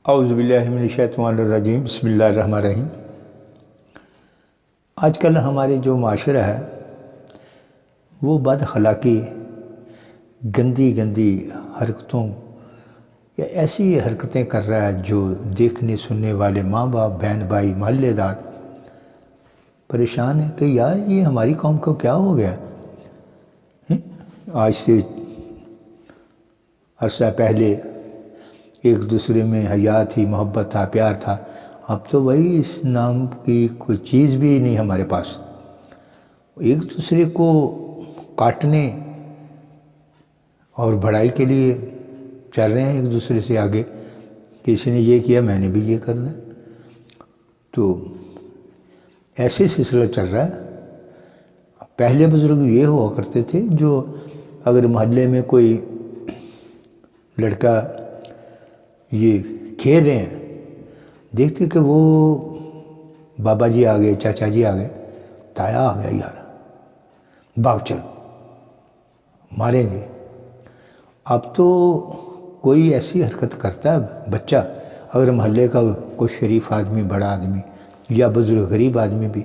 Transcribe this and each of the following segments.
اعوذ باللہ من الشیطان الرجیم، بسم اللہ الرحمن الرحیم۔ آج کل ہمارے جو معاشرہ ہے وہ بد اخلاقی، گندی گندی حرکتوں یا ایسی حرکتیں کر رہا ہے جو دیکھنے سننے والے ماں باپ، بہن بھائی، محلے دار پریشان ہیں کہ یار یہ ہماری قوم کو کیا ہو گیا۔ آج سے عرصہ پہلے ایک دوسرے میں حیا تھی، محبت تھا، پیار تھا۔ اب تو وہی اس نام کی کوئی چیز بھی نہیں ہمارے پاس۔ ایک دوسرے کو کاٹنے اور بڑائی کے لیے چل رہے ہیں ایک دوسرے سے آگے، کسی نے یہ کیا میں نے بھی یہ کرنا۔ تو ایسے سلسلہ چل رہا ہے۔ پہلے بزرگ یہ ہوا کرتے تھے، جو اگر محلے میں کوئی لڑکا یہ کھیل رہے ہیں، دیکھتے کہ وہ بابا جی آ گئے، چاچا جی آ گئے، تایا آ گیا، یار بھاگ چلو ماریں گے۔ اب تو کوئی ایسی حرکت کرتا ہے بچہ، اگر محلے کا کوئی شریف آدمی، بڑا آدمی یا بزرگ غریب آدمی بھی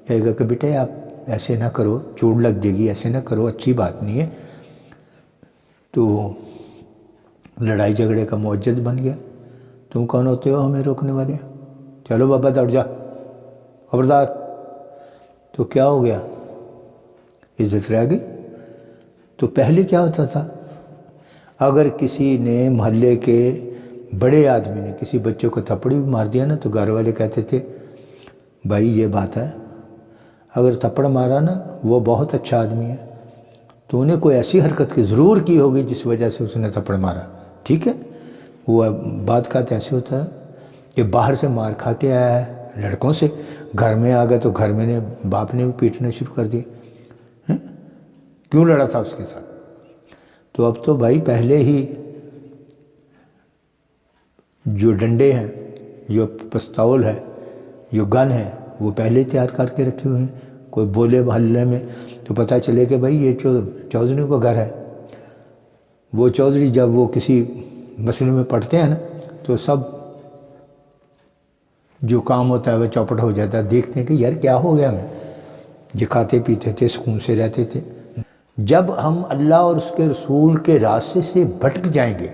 کہے گا کہ بیٹے آپ ایسے نہ کرو، چوٹ لگ جائے گی، ایسے نہ کرو، اچھی بات نہیں ہے، تو لڑائی جھگڑے کا موجد بن گیا۔ تم کون ہوتے ہو ہمیں روکنے والے؟ چلو بابا دوڑ جا، خبردار۔ تو کیا ہو گیا؟ عزت رہ گئی۔ تو پہلے کیا ہوتا تھا، اگر کسی نے محلے کے بڑے آدمی نے کسی بچے کو تھپڑ بھی مار دیا نا، تو گھر والے کہتے تھے بھائی یہ بات ہے، اگر تھپڑ مارا نا وہ بہت اچھا آدمی ہے، تو انہیں کوئی ایسی حرکت کی ضرور کی ہوگی جس وجہ سے اس نے تھپڑ مارا، ٹھیک ہے۔ وہ بات کا ایسے ہوتا ہے کہ باہر سے مار کھا کے آیا ہے لڑکوں سے، گھر میں آ گیا تو گھر میں نے باپ نے بھی پیٹنا شروع کر دیا، کیوں لڑا تھا اس کے ساتھ؟ تو اب تو بھائی پہلے ہی جو ڈنڈے ہیں، جو پستول ہے، جو گن ہے، وہ پہلے تیار کر کے رکھے ہوئے ہیں۔ کوئی بولے محلے میں تو پتہ چلے کہ بھائی یہ چودھری کا گھر ہے۔ وہ چودھری جب وہ کسی مسئلے میں پڑھتے ہیں نا، تو سب جو کام ہوتا ہے وہ چوپٹ ہو جاتا ہے۔ دیکھتے ہیں کہ یار کیا ہو گیا ہمیں، یہ کھاتے پیتے تھے، سکون سے رہتے تھے۔ جب ہم اللہ اور اس کے رسول کے راستے سے بھٹک جائیں گے،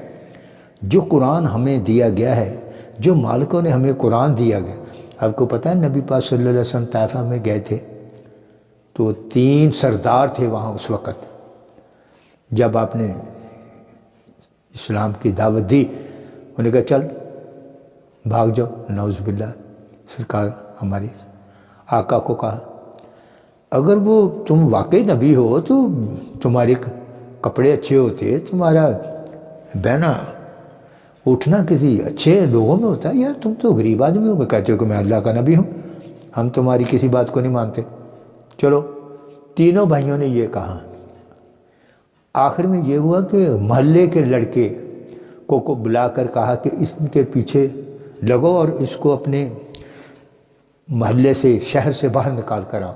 جو قرآن ہمیں دیا گیا ہے، جو مالکوں نے ہمیں قرآن دیا گیا۔ آپ کو پتہ ہے نبی پاک صلی اللہ علیہ وسلم طائفہ میں گئے تھے تو 3 سردار تھے وہاں اس وقت۔ جب آپ نے اسلام کی دعوت دی، انہوں نے کہا چل بھاگ جاؤ، نعوذ باللہ۔ سرکار ہماری آقا کو کہا اگر وہ تم واقعی نبی ہو تو تمہارے کپڑے اچھے ہوتے، تمہارا بہنا اٹھنا کسی اچھے لوگوں میں ہوتا ہے، یار تم تو غریب آدمی ہو، کہتے ہو کہ میں اللہ کا نبی ہوں، ہم تمہاری کسی بات کو نہیں مانتے۔ چلو، تینوں بھائیوں نے یہ کہا۔ آخر میں یہ ہوا کہ محلے کے لڑکے کو بلا کر کہا کہ اس کے پیچھے لگو اور اس کو اپنے محلے سے، شہر سے باہر نکال کر آؤ۔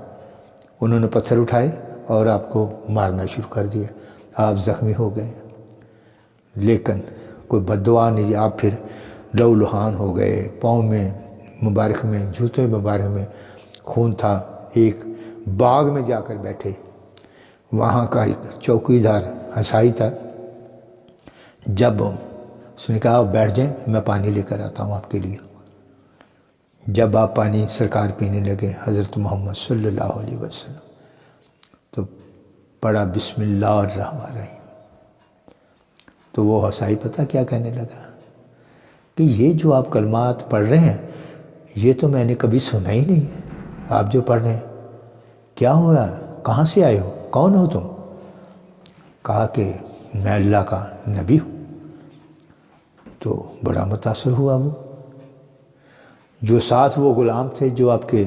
انہوں نے پتھر اٹھائے اور آپ کو مارنا شروع کر دیا۔ آپ زخمی ہو گئے، لیکن کوئی بد دعا نہیں، آپ پھر لہو لہان ہو گئے، پاؤں میں مبارک میں، جوتے مبارک میں خون تھا۔ ایک باغ میں جا کر بیٹھے، وہاں کا ایک چوکیدار ہنسائی تھا۔ جب اس نے کہا آپ بیٹھ جائیں، میں پانی لے کر آتا ہوں آپ کے لیے۔ جب آپ پانی سرکار پینے لگے، حضرت محمد صلی اللہ علیہ وسلم، تو پڑھا بسم اللہ الرحمن الرحیم۔ تو وہ ہنسائی پتہ کیا کہنے لگا کہ یہ جو آپ کلمات پڑھ رہے ہیں یہ تو میں نے کبھی سنا ہی نہیں ہے، آپ جو پڑھ رہے ہیں کیا ہوا، کہاں سے آئے ہو، کون ہو تم؟ کہا کہ میں اللہ کا نبی ہوں۔ تو بڑا متاثر ہوا وہ۔ جو ساتھ وہ غلام تھے جو آپ کے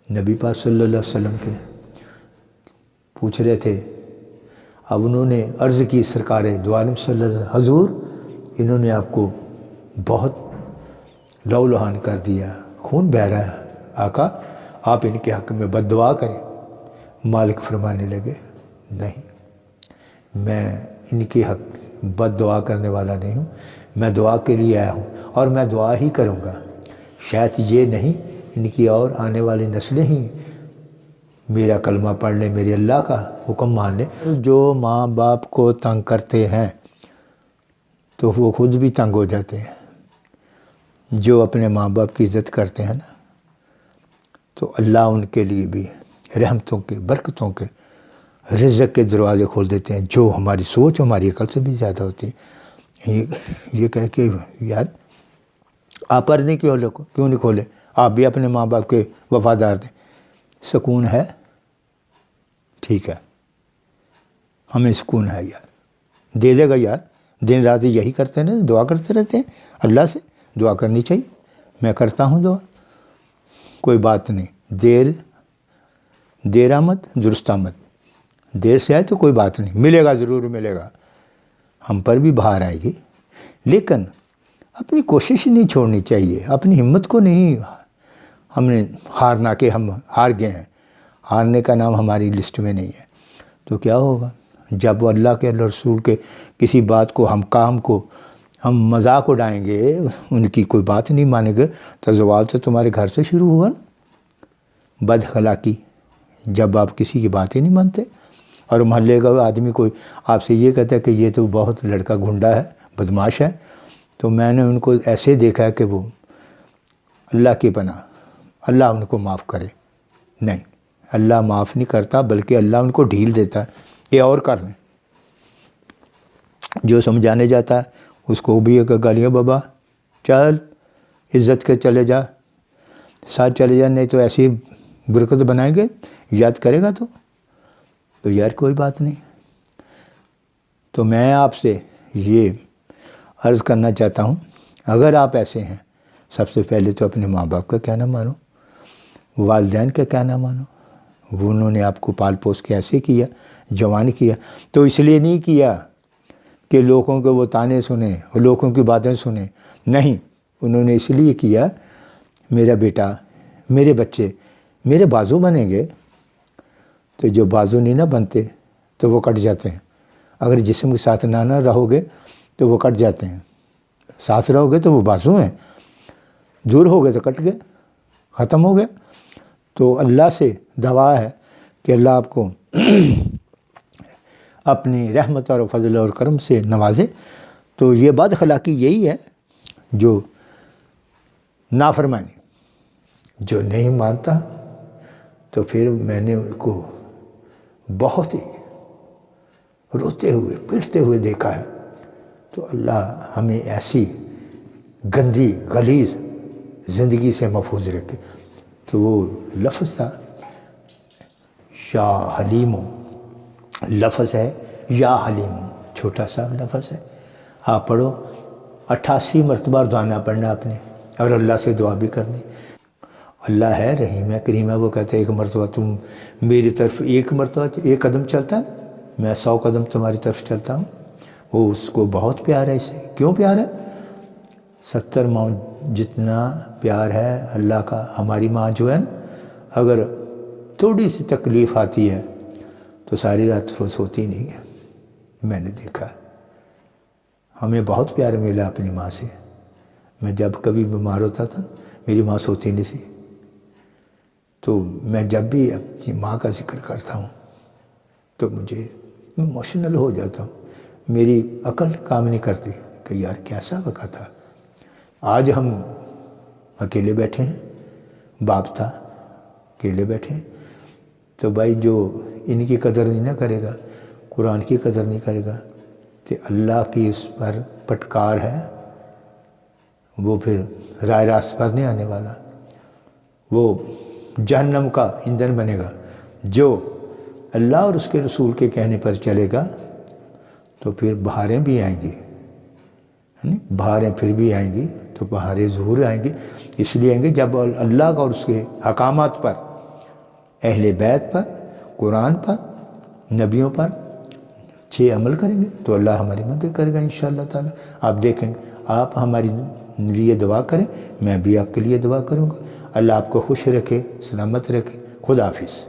نبی پاک صلی اللہ علیہ وسلم کے پوچھ رہے تھے، اب انہوں نے عرض کی سرکار دو عالم صلی اللہ علیہ وسلم، حضور انہوں نے آپ کو بہت لہو لہان کر دیا، خون بہہ رہا ہے، آقا آپ ان کے حق میں بد دعا کریں۔ مالک فرمانے لگے نہیں، میں ان کے حق بد دعا کرنے والا نہیں ہوں، میں دعا کے لیے آیا ہوں اور میں دعا ہی کروں گا، شاید یہ نہیں ان کی اور آنے والی نسلیں ہی میرا کلمہ پڑھ لیں، میرے اللہ کا حکم مان لیں۔ جو ماں باپ کو تنگ کرتے ہیں تو وہ خود بھی تنگ ہو جاتے ہیں، جو اپنے ماں باپ کی عزت کرتے ہیں نا تو اللہ ان کے لیے بھی رحمتوں کے، برکتوں کے، رزق کے دروازے کھول دیتے ہیں، جو ہماری سوچ ہماری عقل سے بھی زیادہ ہوتی ہے۔ یہ کہہ کے یار آپ پر نہیں کیوں نہیں کھولے، آپ بھی اپنے ماں باپ کے وفادار تھے، سکون ہے، ٹھیک ہے، ہمیں سکون ہے یار، دے دے گا یار، دن رات یہی کرتے ہیں، دعا کرتے رہتے ہیں، اللہ سے دعا کرنی چاہیے، میں کرتا ہوں دعا، کوئی بات نہیں، دیر آمد درست آمد، دیر سے آئے تو کوئی بات نہیں، ملے گا، ضرور ملے گا، ہم پر بھی بہار آئے گی، لیکن اپنی کوشش نہیں چھوڑنی چاہیے، اپنی ہمت کو نہیں، ہم نے ہارنا کہ ہم ہار گئے ہیں، ہارنے کا نام ہماری لسٹ میں نہیں ہے، تو کیا ہوگا جب وہ اللہ کے رسول کے کسی بات کو، ہم کام کو ہم مذاق اڑائیں گے، ان کی کوئی بات نہیں مانیں گے، تو زوال تو تمہارے گھر سے شروع ہوا نا، بد اخلاقی، جب آپ کسی کی بات ہی نہیں مانتے، اور محلے کا آدمی کوئی آپ سے یہ کہتا ہے کہ یہ تو بہت لڑکا گنڈا ہے، بدماش ہے، تو میں نے ان کو ایسے دیکھا ہے کہ وہ اللہ کی پناہ، اللہ ان کو معاف کرے، نہیں، اللہ معاف نہیں کرتا، بلکہ اللہ ان کو ڈھیل دیتا ہے کہ اور کر لیں، جو سمجھانے جاتا ہے اس کو بھی ایک گالیاں، بابا چل عزت کے چلے جا، ساتھ چلے جا، نہیں تو ایسی برکت بنائیں گے، یاد کرے گا تو یار کوئی بات نہیں۔ تو میں آپ سے یہ عرض کرنا چاہتا ہوں، اگر آپ ایسے ہیں، سب سے پہلے تو اپنے ماں باپ کا کہنا مانو، والدین کا کہنا مانو، وہ انہوں نے آپ کو پال پوس کے ایسے کیا، جوان کیا، تو اس لیے نہیں کیا کہ لوگوں کے وہ تانے سنیں، لوگوں کی باتیں سنیں، نہیں، انہوں نے اس لیے کیا میرا بیٹا، میرے بچے میرے بازو بنیں گے، تو جو بازو نہیں نہ بنتے تو وہ کٹ جاتے ہیں، اگر جسم کے ساتھ نہ رہو گے تو وہ کٹ جاتے ہیں، ساتھ رہو گے تو وہ بازو ہیں، دور ہو گئے تو کٹ گئے، ختم ہو گئے۔ تو اللہ سے دعا ہے کہ اللہ آپ کو اپنی رحمت اور فضل اور کرم سے نوازے۔ تو یہ بد اخلاقی یہی ہے، جو نافرمانی، جو نہیں مانتا، تو پھر میں نے ان کو بہت ہی روتے ہوئے پیٹتے ہوئے دیکھا ہے، تو اللہ ہمیں ایسی گندی غلیظ زندگی سے محفوظ رکھے۔ تو وہ لفظ تھا یا حلیمو، لفظ ہے یا حلیمو، چھوٹا سا لفظ ہے، آپ پڑھو، 88 مرتبہ روزانہ پڑھنا آپ نے، اور اللہ سے دعا بھی کرنی۔ اللہ ہے، رحیم ہے، کریم ہے، وہ کہتے ہیں ایک مرتبہ تم میری طرف ایک مرتبہ ایک قدم چلتا ہے، میں 100 قدم تمہاری طرف چلتا ہوں۔ وہ اس کو بہت پیار ہے، اس سے کیوں پیار ہے؟ 70 ماں جتنا پیار ہے اللہ کا، ہماری ماں جو ہے نا، اگر تھوڑی سی تکلیف آتی ہے تو ساری رات وہ سوتی نہیں ہے، میں نے دیکھا، ہمیں بہت پیار ملا اپنی ماں سے۔ میں جب کبھی بیمار ہوتا تھا میری ماں سوتی نہیں سی، تو میں جب بھی اپنی ماں کا ذکر کرتا ہوں تو مجھے ایموشنل ہو جاتا ہوں، میری عقل کام نہیں کرتی کہ یار کیسا وقت تھا۔ آج ہم اکیلے بیٹھے ہیں، باپ تھا، اکیلے بیٹھے ہیں، تو بھائی جو ان کی قدر نہیں نہ کرے گا، قرآن کی قدر نہیں کرے گا، تو اللہ کی اس پر پھٹکار ہے، وہ پھر رائے راست پر نہیں آنے والا، وہ جہنم کا ایندھن بنے گا۔ جو اللہ اور اس کے رسول کے کہنے پر چلے گا تو پھر بہاریں بھی آئیں گی، بہاریں پھر بھی آئیں گی، تو بہاریں ضرور آئیں گی، اس لیے آئیں گے جب اللہ کا اور اس کے حکامات پر، اہل بیت پر، قرآن پر، نبیوں پر اچھے عمل کریں گے تو اللہ ہماری مدد کرے گا انشاءاللہ تعالی۔ آپ دیکھیں، آپ ہماری لیے دعا کریں، میں بھی آپ کے لیے دعا کروں گا، اللہ آپ کو خوش رکھے، سلامت رکھے، خدا حافظ۔